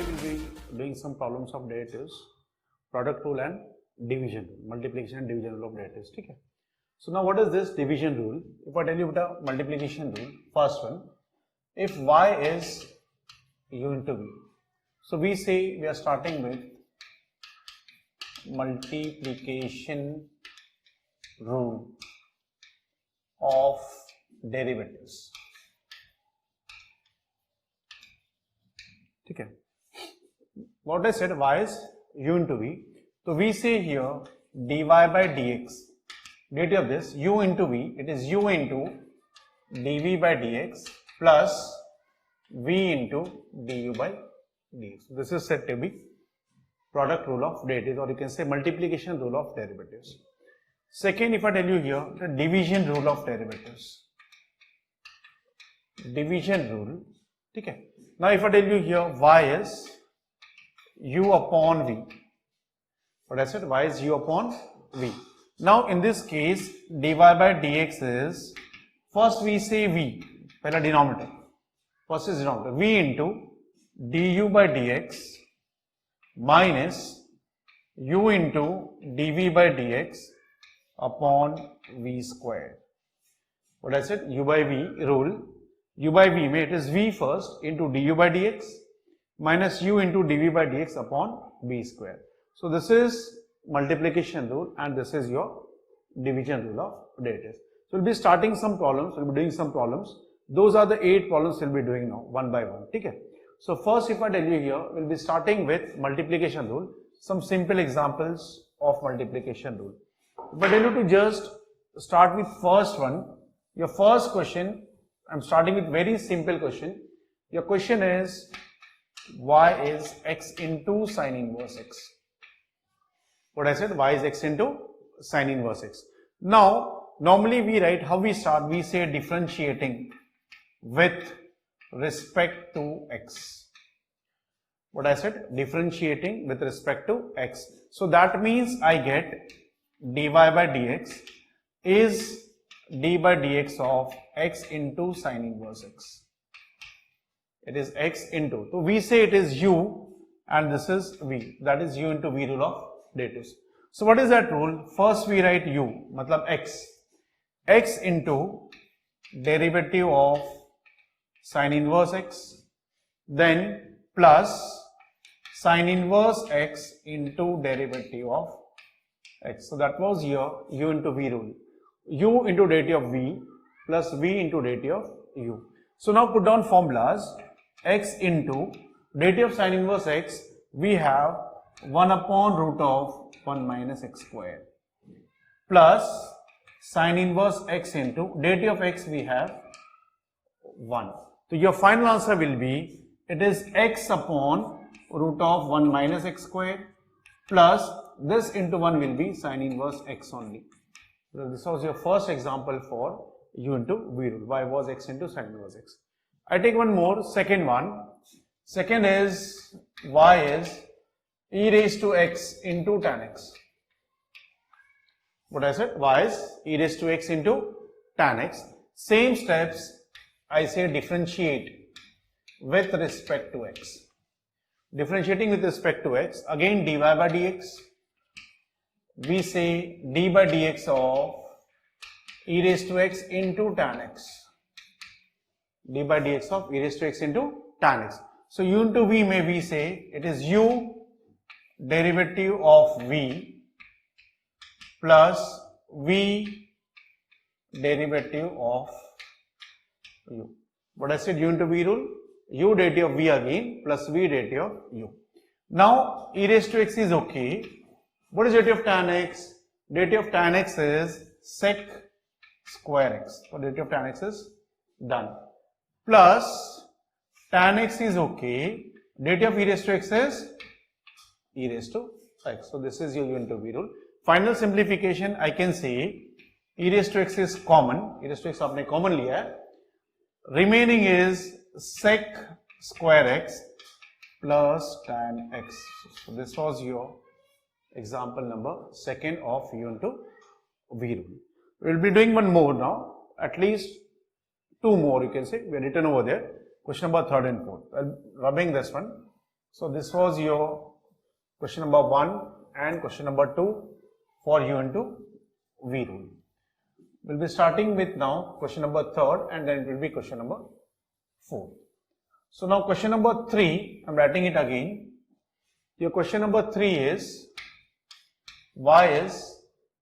we'll be doing some problems of derivatives, product rule and division rule, multiplication and division rule of derivatives. Okay. So now what is this division rule? If I tell you about a multiplication rule, first one, if y is u into v, so we say we are starting with multiplication rule of derivatives. Okay. What I said, y is u into v. So we say here dy by dx, derivative of this u into v, it is u into dv by dx plus v into du by dx. This is said to be product rule of derivatives, or you can say multiplication rule of derivatives. Second, if I tell you here the division rule of derivatives, division rule. Okay. Now if I tell you here y is u upon v, what I said, y is u upon v. Now in this case dy by dx is, first we say v, pehla denominator, first is denominator, v into du by dx minus u into dv by dx upon v square. What I said, u by v rule, u by v में it is v first into du by dx minus u into dv by dx upon v square. So this is multiplication rule and this is your division rule of derivatives. So we'll be starting some problems, we'll be doing some problems. Those are the 8 problems we'll be doing now, one by one. Okay. So first, if I tell you here, we'll be starting with multiplication rule, some simple examples of multiplication rule. If I tell you to just start with first one, your first question, I'm starting with very simple question. Your question is, y is x into sine inverse x. What I said, y is x into sine inverse x. Now, normally we write, how we start, we say differentiating with respect to x. What I said, differentiating with respect to x. So that means I get dy by dx is d by dx of x into sine inverse x. It is x into, so we say it is u and this is v, that is u into v rule of derivatives. So what is that rule? First we write u, matlab x into derivative of sine inverse x, then plus sine inverse x into derivative of x. So that was your u into v rule. U into derivative of v plus v into derivative of u. So now put down formulas. X into derivative of sine inverse x, we have 1 upon root of 1 minus x square plus sine inverse x into derivative of x, we have 1. So your final answer will be, it is x upon root of 1 minus x square plus this into 1 will be sine inverse x only. So this was your first example for u into v rule. Y was x into sine inverse x. I take one more, second one. Second is y is e raised to x into tan x. What I said, y is e raised to x into tan x. Same steps, I say differentiate with respect to x. Differentiating with respect to x, again dy by dx. We say d by dx of e raised to x into tan x. D by dx of e raised to x into tan x. So u into v may we say it is u derivative of v plus v derivative of u. What I said, u into v rule, u derivative of v again plus v derivative of u. Now e raised to x is okay. What is derivative of tan x? Derivative of tan x is sec square x. So derivative of tan x is done. Plus tan x is okay. Derivative of e raised to x is e raised to x. So this is your u into v rule. Final simplification, I can say e raised to x is common. E raised to x आपने common लिया है. Remaining is sec square x plus tan x. So this was your example number 2 of u into v rule. We will be doing one more now, at least 2 more you can say, we are written over there. Question number 3rd and 4th. I'm rubbing this one. So this was your question number 1 and question number 2 for U into V rule. We'll be starting with now question number 3rd and then it will be question number 4. So now question number 3, I'm writing it again. Your question number 3 is y is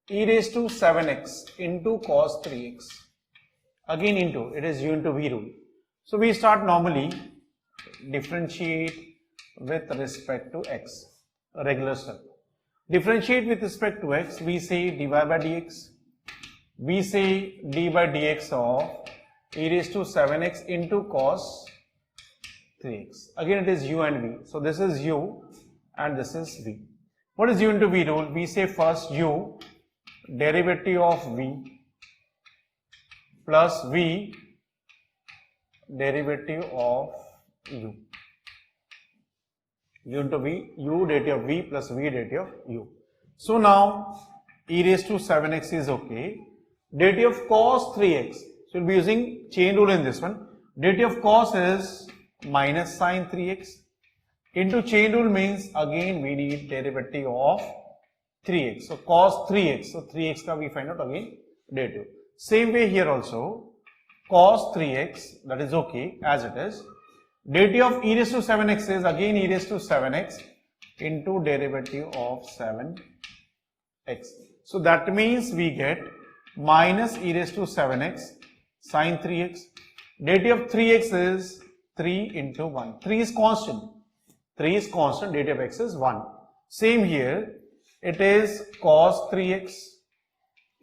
e raised to 7x into cos 3x. Again into, it is U into V rule. So we start normally, differentiate with respect to x, a regular step. Differentiate with respect to x, we say dy by dx. We say d by dx of e raised to 7x into cos 3x. Again it is u and v. So this is u and this is v. What is u into v rule? We say first u derivative of v plus v derivative of u. U into v, u derivative of v plus v derivative of u. So now e raised to 7x is okay. Derivative of cos 3x. So we'll be using chain rule in this one. Derivative of cos is minus sin 3x. Into chain rule means again we need derivative of 3x. So cos 3x. So 3x ka we find out again derivative. Same way here also. Cos 3x, that is okay as it is. Derivative of e raised to 7x is again e raised to 7x into derivative of 7x. So that means we get minus e raised to 7x sin 3x. Derivative of 3x is 3 into 1. 3 is constant. 3 is constant, derivative of x is 1. Same here, it is cos 3x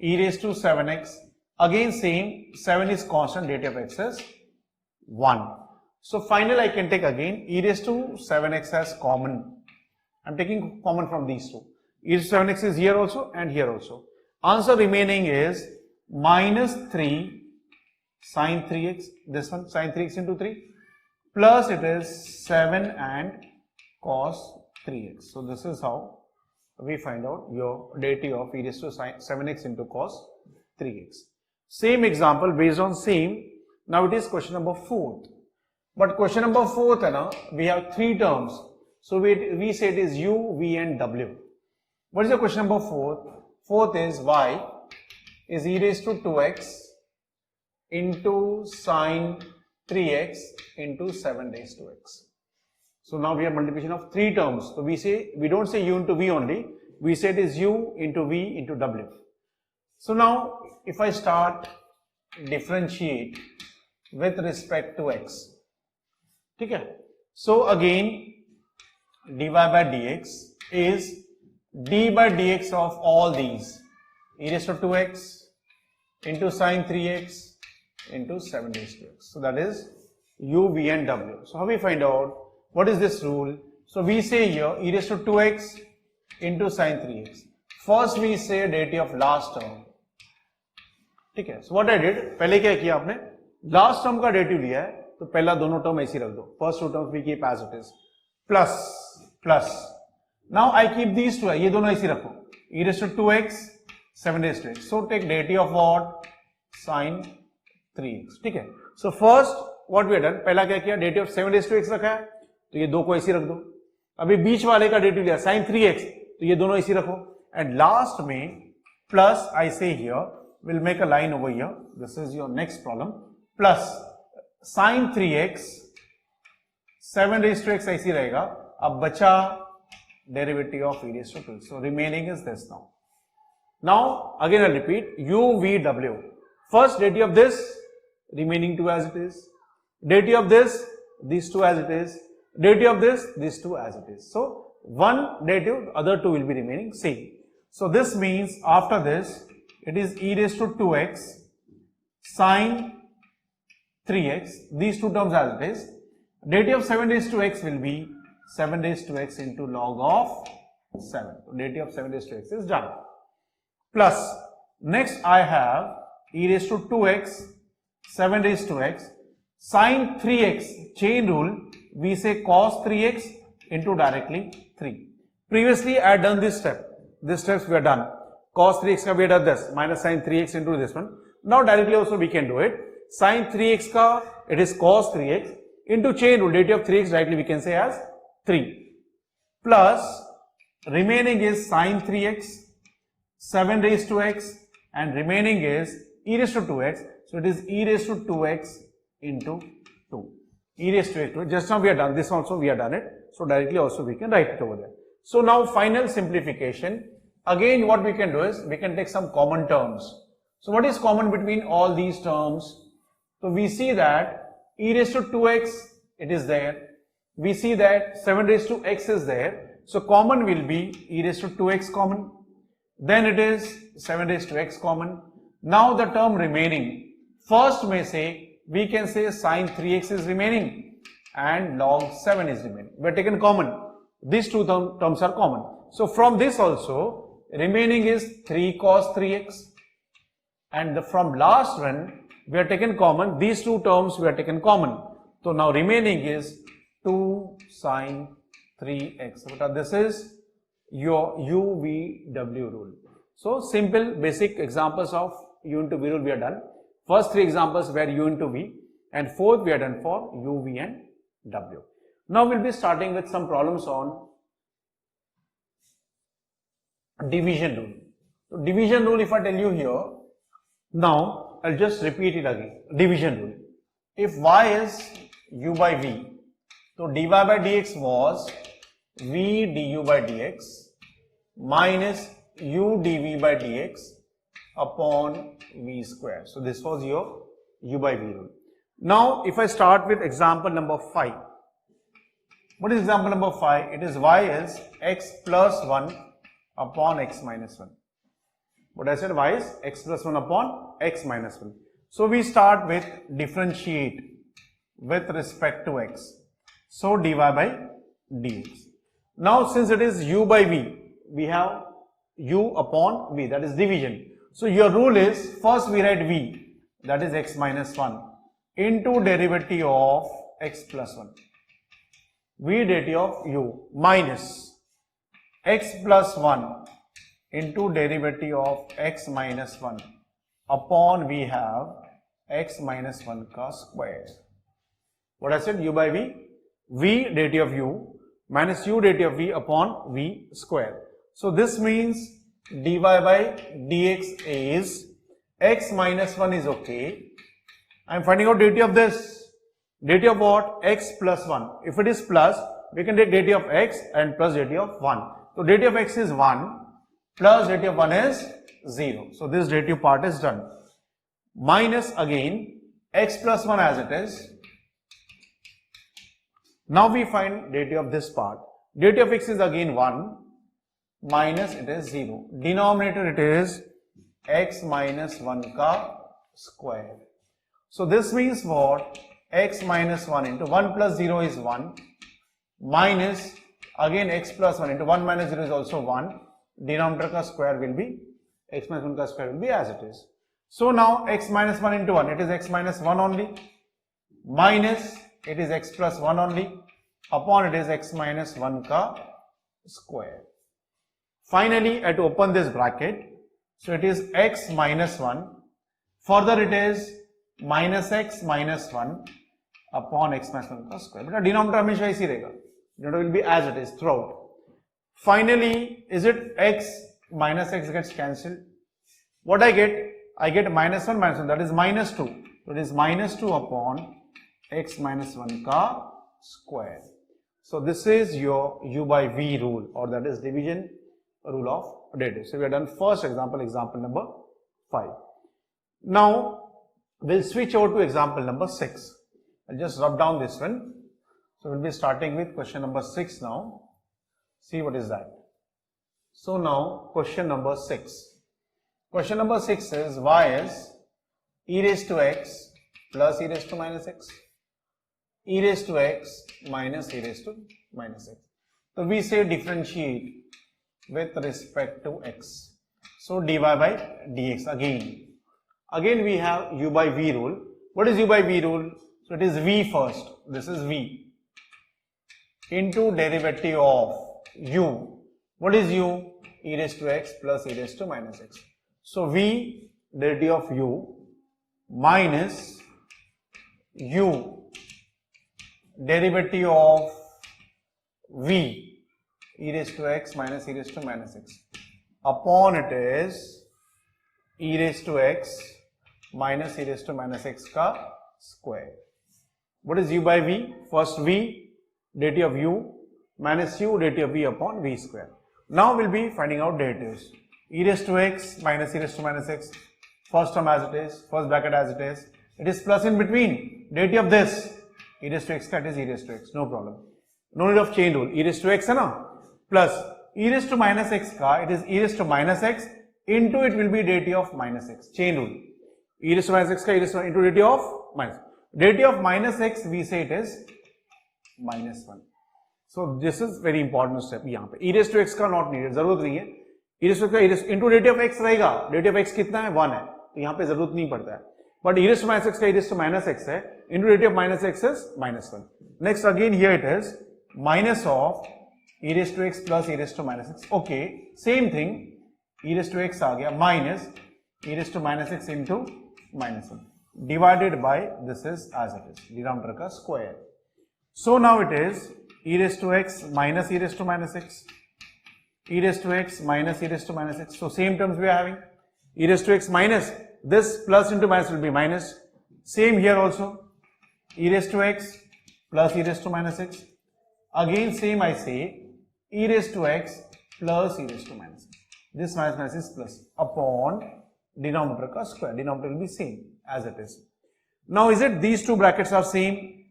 e raised to 7x. Again same, 7 is constant, derivative of x is 1. So final I can take again e raised to 7x as common. I am taking common from these two. E raised to 7x is here also and here also. Answer remaining is minus 3 sin 3x, this one sin 3x into 3, plus it is 7 and cos 3x. So this is how we find out your derivative of e raised to 7x into cos 3x. Same example based on same. Now it is question number 4th. But question number 4th, we have 3 terms. So we say it is u, v and w. What is the question number 4th? 4th is y is e raised to 2x into sin 3x into 7 raised to x. So now we have multiplication of 3 terms. So we don't say u into v only. We say it is u into v into w. So now if I start differentiate with respect to x. Okay. So again dy by dx is d by dx of all these e raised to 2x into sin 3x into 7 raised to x. So that is u, v and w. So how we find out what is this rule? So we say here e raised to 2x into sin 3x. First we say derivative of last term. Okay. So what I did, पहले क्या किया आपने last term का derivative लिया है तो पहला दोनों term ऐसे रख दो. First two terms we keep as it is. Plus. Now I keep these two. ये दोनों ऐसे रखो. E raised to 2x, 7 raised to x. So take derivative of what? Sin 3x. ठीक है. So first what we have done, पहला क्या किया? Derivative of 7 raised to x रखा है. तो ये दो को ऐसे रख दो. अभी बीच वाले का derivative लिया sin 3x. तो ये दोनों ऐसे रखो. And last में plus I say here, we'll make a line over here. This is your next problem. Plus sin 3x 7 raised to x ऐसी रहेगा. अब बचा derivative of e raised to 2. So remaining is this now. Now again I'll repeat u, v, w. First derivative of this, remaining 2 as it is. Derivative of this, these 2 as it is. Derivative of this, these 2 as it is. So one derivative, other 2 will be remaining same. So this means after this, it is e raised to 2x sin 3x. These 2 terms as it is. Derivative of 7 raised to x will be 7 raised to x into log of 7. So derivative of 7 raised to x is done. Plus, next I have e raised to 2x, 7 raised to x, sin 3x, chain rule, we say cos 3x into directly 3. Previously I had done this step. This steps we are done. Cos 3x ka we had done this, minus sin 3x into this one. Now directly also we can do it. Sin 3x ka, it is cos 3x into chain rule, derivative of 3x directly we can say as 3 plus remaining is sine 3x, 7 raised to x, and remaining is e raised to 2x. So it is e raised to 2x into 2. E raised to x. Just now we are done this also, we are done it. So directly also we can write it over there. So now final simplification. Again what we can do is we can take some common terms. So what is common between all these terms? So we see that e raised to 2x, it is there. We see that 7 raised to x is there. So common will be e raised to 2x common. Then it is 7 raised to x common. Now the term remaining. First may say, we can say sine 3x is remaining and log 7 is remaining. We are taken common. These two terms are common. So from this also, remaining is 3 cos 3x. And from last one, we are taken common. These two terms we are taken common. So now remaining is 2 sine 3x. But this is your UVW rule. So simple basic examples of U into V rule we are done. First three examples were U into V, and fourth we are done for U, V and W. Now we'll be starting with some problems on division rule. So division rule, if I tell you here, now I'll just repeat it again. Division rule. If y is u by v, so dy by dx was v du by dx minus u dv by dx upon v square. So this was your u by v rule. Now if I start with example number 5. What is example number 5? It is y is x plus 1 upon x minus 1. What I said, y is x plus 1 upon x minus 1. So we start with differentiate with respect to x. So dy by dx. Now since it is u by v, we have u upon v, that is division. So your rule is, first we write v, that is x minus 1, into derivative of x plus 1. V derivative of u minus x plus 1 into derivative of x minus 1 upon we have x minus 1 ka square. What I said, u by v, v derivative of u minus u derivative of v upon v square. So this means dy by dx is x minus 1 is okay. I am finding out derivative of this. Derivative of what? X plus 1. If it is plus, we can take derivative of x and plus derivative of 1. So derivative of x is 1 plus derivative of 1 is 0. So this derivative part is done. Minus again x plus 1 as it is. Now we find derivative of this part. Derivative of x is again 1 minus it is 0. Denominator it is x minus 1 ka square. So this means what? X minus 1 into 1 plus 0 is 1 minus again x plus 1 into 1 minus 0 is also 1. Denominator ka square will be x minus 1 ka square will be as it is. So now x minus 1 into 1, it is x minus 1 only, minus it is x plus 1 only, upon it is x minus 1 ka square. Finally, I have to open this bracket. So it is x minus 1, further it is minus x minus 1 upon x minus 1 का square. But denominator हमेशा इसी रहेगा. Denominator will be as it is throughout. Finally, is it x minus x gets cancelled? What I get? I get minus 1 minus 1, that is minus 2. So it is minus 2 upon x minus 1 का square. So this is your u by v rule, or that is division rule of derivative. So we have done first example, example number 5. Now we'll switch over to example number 6. I'll just rub down this one. So we'll be starting with question number 6 now. See what is that. So now question number 6. Question number 6 is y is e raised to x plus e raised to minus x, e raised to x minus e raised to minus x. So we say differentiate with respect to x. So dy by dx again. Again we have u by v rule. What is u by v rule? So it is v first. This is v into derivative of u. What is u? E raised to x plus e raised to minus x. So v derivative of u minus u derivative of v e raised to x minus e raised to minus x upon it is e raised to x minus e raised to minus x का square. What is u by v? First v, derivative of u minus u, derivative of v upon v square. Now we'll be finding out derivatives. E raised to x minus e raised to minus x. First term as it is, first bracket as it is. It is plus in between. Derivative of this, e raised to x, that is e raised to x. No problem. No need of chain rule. E raised to x है ना? Plus e raised to minus x का, it is e raised to minus x into it will be derivative of minus x. Chain rule. E raised to minus x का e raised to into derivative of minus. Derivative of minus x we say it is minus 1. So this is very important step यहाँ पे. E raised to x का not needed. जरूरत नहीं है. E raised to x का e raised into derivative of x रहेगा. Derivative of x कितना है? 1 है. तो यहाँ पे जरूरत नहीं पड़ता है. But e raised to minus x का e raised to minus x है. Into derivative of minus x is minus 1. Next again here it is minus of e raised to x plus e raised to minus x. Okay, same thing. E raised to x आ गया minus e raised to minus x into minus 1 divided by this is as it is denominator का square. So now it is e raised to x minus e raised to minus x, e raised to x minus e raised to minus x. So same terms we are having. E raised to x minus this plus into minus will be minus. Same here also. E raised to x plus e raised to minus x. Again same I say e raised to x plus e raised to minus x. This minus is plus upon denominator का square. Denominator will be same as it is. Now is it these two brackets are same?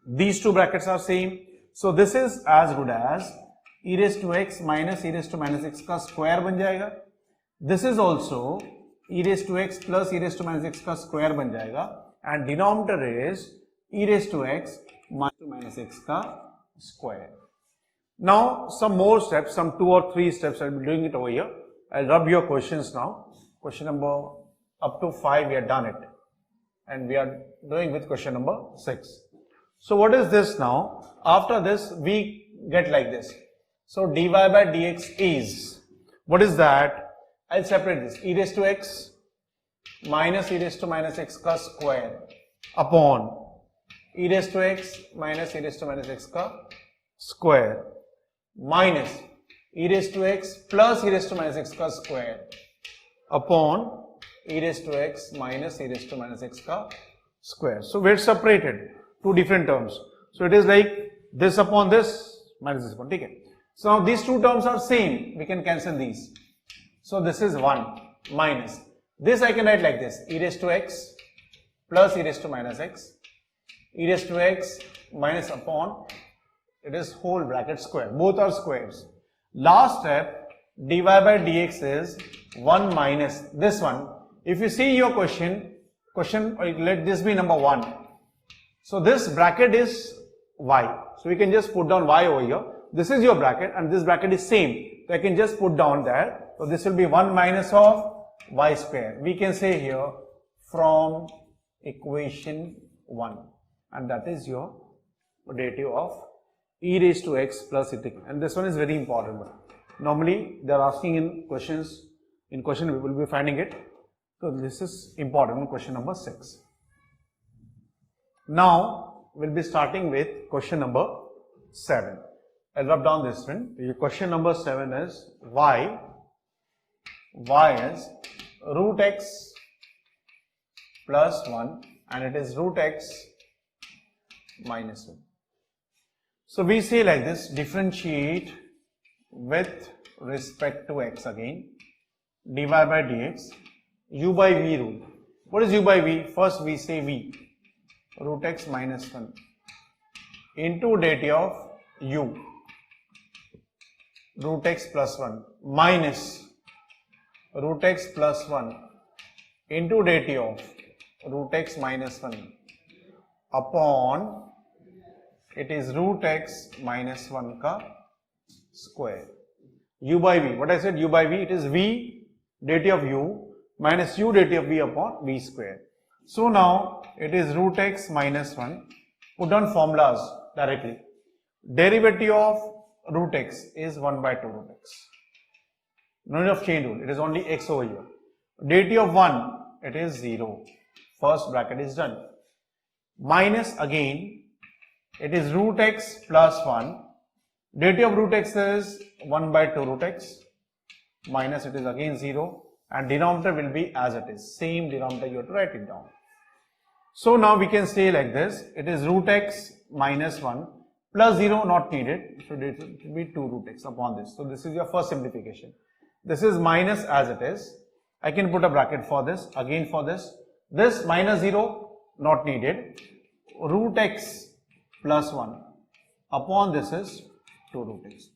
These two brackets are same. So this is as good as e raised to x minus e raised to minus x का square बन जाएगा. This is also e raised to x plus e raised to minus x का square बन जाएगा. And denominator is e raised to x minus x का square. Now some more steps, some 2 or 3 steps. I'll be doing it over here. I'll rub your questions now. Question number up to 5 we have done it, and we are doing with question number 6. So what is this now? After this we get like this. So dy by dx is, what is that? I'll separate this, e raised to x minus e raised to minus x का square upon e raised to x minus e raised to minus x का square minus e raised to x plus e raised to minus x का square upon e raised to x minus e raised to minus x का square. So we're separated two different terms. So it is like this upon this minus this upon. Okay. So now these two terms are same. We can cancel these. So this is 1 minus this. I can write like this: e raised to x plus e raised to minus x, e raised to x minus upon it is whole bracket square. Both are squares. Last step, dy by dx is 1 minus this one. If you see your question, let this be number 1. So this bracket is y. So we can just put down y over here. This is your bracket and this bracket is same. So I can just put down there. So this will be 1 minus of y square. We can say here from equation 1, and that is your derivative of e raised to x plus it. And this one is very important. Normally they are asking in questions. In question we will be finding it. So this is important. Question number 6. Now we'll be starting with question number 7. I'll rub down this one. Question number 7 is y is root x plus 1 and it is root x minus 1. So we say like this: differentiate with respect to x again, dy by dx, u by v rule. What is u by v? First we say v, root x minus 1 into derivative of u, root x plus 1 minus root x plus 1 into derivative of root x minus 1 upon it is root x minus 1 का square. U by v, what I said, u by v, it is v derivative of u minus u derivative of v upon v square. So now it is root x minus 1. Put down formulas directly. Derivative of root x is 1 by 2 root x. No need of chain rule, it is only x over here. Derivative of 1, it is 0. First bracket is done. Minus again, it is root x plus 1 Derivative of root x is 1 by 2 root x, minus it is again 0, and denominator will be as it is, same denominator you have to write it down. So now we can say like this, it is root x minus 1 plus 0 not needed, so it will be 2 root x upon this. So this is your first simplification. This is minus as it is. I can put a bracket for this, again for this. This minus 0 not needed, root x plus 1 upon this is 2 root x.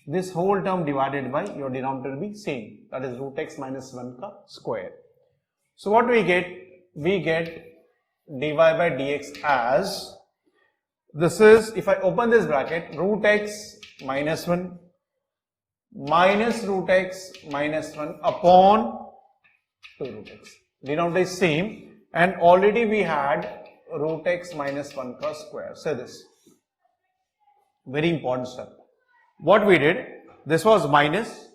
This whole term divided by your denominator will be same, that is root x minus 1 ka square. So what we get? We get dy by dx as, this is, if I open this bracket, root x minus 1 minus root x minus 1 upon 2 root x. Denominator is same, and already we had root x minus 1 ka square. So this very important step. What we did, this was minus,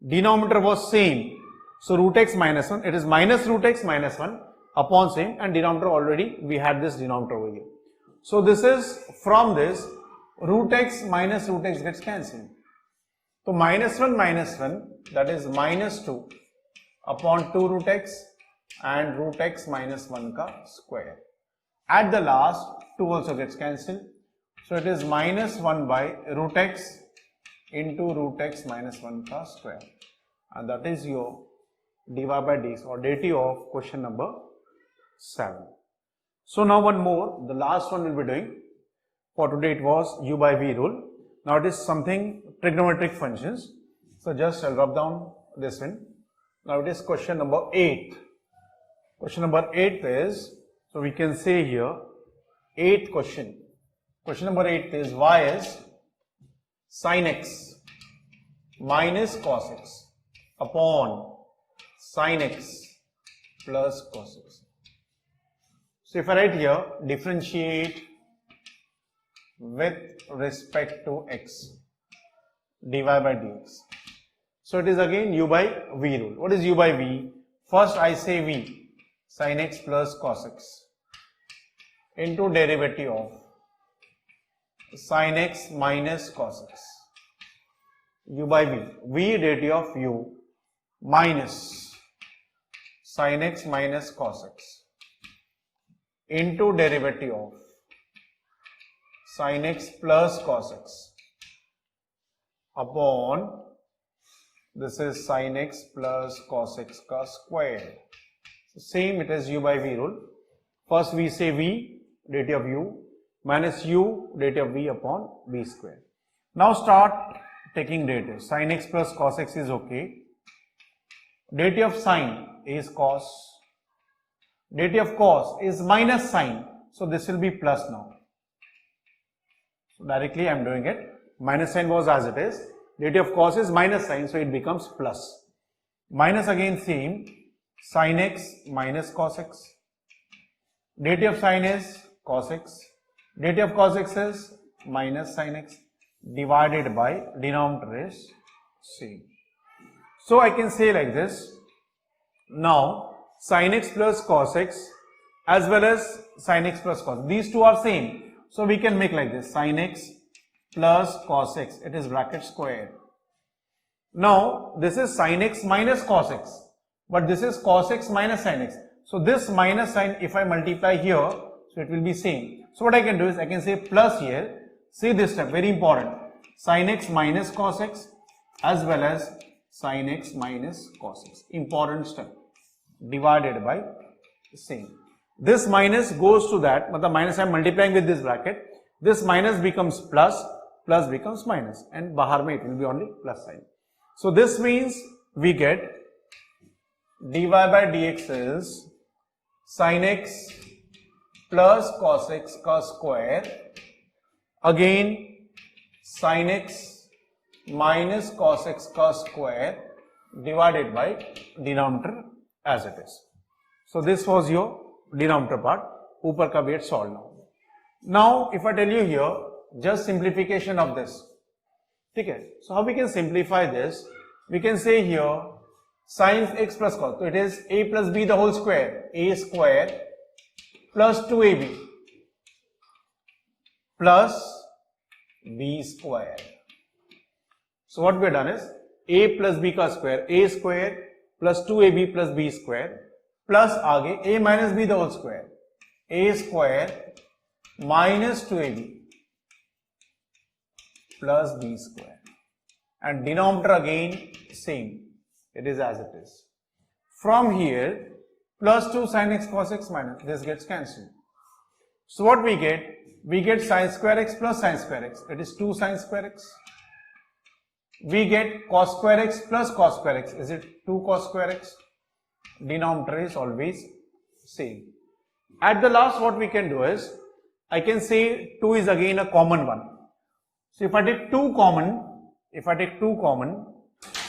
denominator was same, so root x minus 1, it is minus root x minus 1 upon same, and denominator already we had this denominator over here. So this is, from this, root x minus root x gets cancelled. So minus 1 that is minus 2 upon 2 root x and root x minus 1 ka square. At the last, 2 also gets cancelled. So it is minus 1 by root x into root x minus 1 ka square, and that is your dy by dx or derivative of question number 7. So now one more, the last one we'll be doing. For today it was u by v rule. Now it is something trigonometric functions. So just I'll rub down this one. Now it is question number 8. Question number 8 is, so we can say here, 8th question. Question number 8 is, y is sin x minus cos x upon sin x plus cos x. So if I write here, differentiate with respect to x, dy by dx. So it is again u by v rule. What is u by v? First I say v, sin x plus cos x into derivative of sin x minus cos x. U by v, v derivative of u minus sin x minus cos x into derivative of sin x plus cos x upon, this is sin x plus cos x ka square. So same, it is u by v rule. First we say v derivative of u minus u derivative of v upon v square. Now start taking derivatives. Sin x plus cos x is okay. Derivative of sin is cos. Derivative of cos is minus sin. So this will be plus now. So directly I am doing it. Minus sign was as it is. Derivative of cos is minus sin, so it becomes plus. Minus again same, sin x minus cos x. Derivative of sin is cos x. Derivative of cos x is minus sin x divided by denominator is same. So I can say like this. Now sin x plus cos x as well as sin x plus cos, these two are same. So we can make like this, sin x plus cos x, it is bracket square. Now this is sin x minus cos x, but this is cos x minus sin x. So this minus sign, if I multiply here, so it will be same. So what I can do is I can say plus here. See this step, very important. Sin x minus cos x as well as sin x minus cos x. Important step. Divided by same. This minus goes to that, but the minus I am multiplying with this bracket. This minus becomes plus, plus becomes minus, and bahar mein it will be only plus sign. So this means we get dy by dx is sin x plus cos x ka square, again sin x minus cos x ka square divided by denominator as it is. So this was your denominator part. Upar ka we had solved now. Now if I tell you here, just simplification of this. Okay. So how we can simplify this? We can say here sin x plus cos. So it is a plus b the whole square. A square plus 2ab plus b square. So what we have done is a plus b का square, a square plus 2ab plus b square plus आगे a minus b the whole square, a square minus 2ab plus b square, and denominator again same, it is as it is. From here plus 2 sin x cos x minus this gets cancelled. So what we get? We get sin square x plus sin square x, it is 2 sin square x. We get cos square x plus cos square x, is it 2 cos square x? Denominator is always same. At the last what we can do is, I can say 2 is again a common one. So if I take 2 common,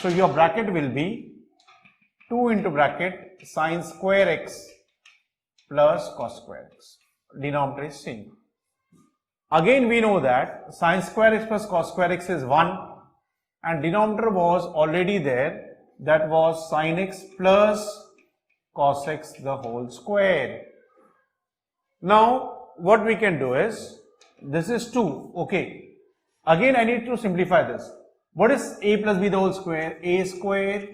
so your bracket will be 2 into bracket sin square x plus cos square x. Denominator is same. Again we know that sin square x plus cos square x is 1 and denominator was already there, that was sin x plus cos x the whole square. Now what we can do is, this is 2, okay. Again I need to simplify this. What is a plus b the whole square? A square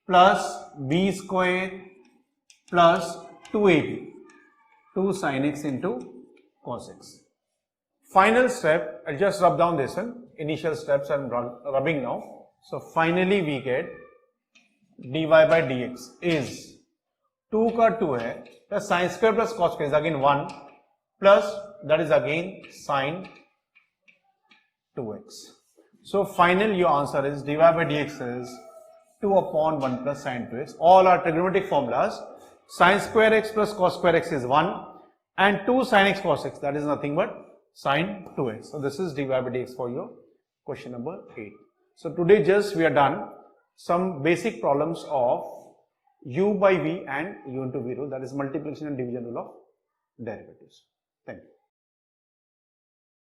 plus b square plus 2ab, 2 sin x into cos x. Final step, I'll just rub down this one. Initial steps I'm rubbing now. So finally we get dy by dx is 2 का 2 है plus sin square plus cos square is again 1 plus that is again sin 2x. So final your answer is dy by dx is 2 upon 1 plus sin 2x. All are trigonometric formulas. Sin square x plus cos square x is 1 and 2 sin x cos x, that is nothing but sin 2x. So this is dy by dx for your question number 8. So today just we are done some basic problems of u by v and u into v rule, that is multiplication and division rule of derivatives. Thank you.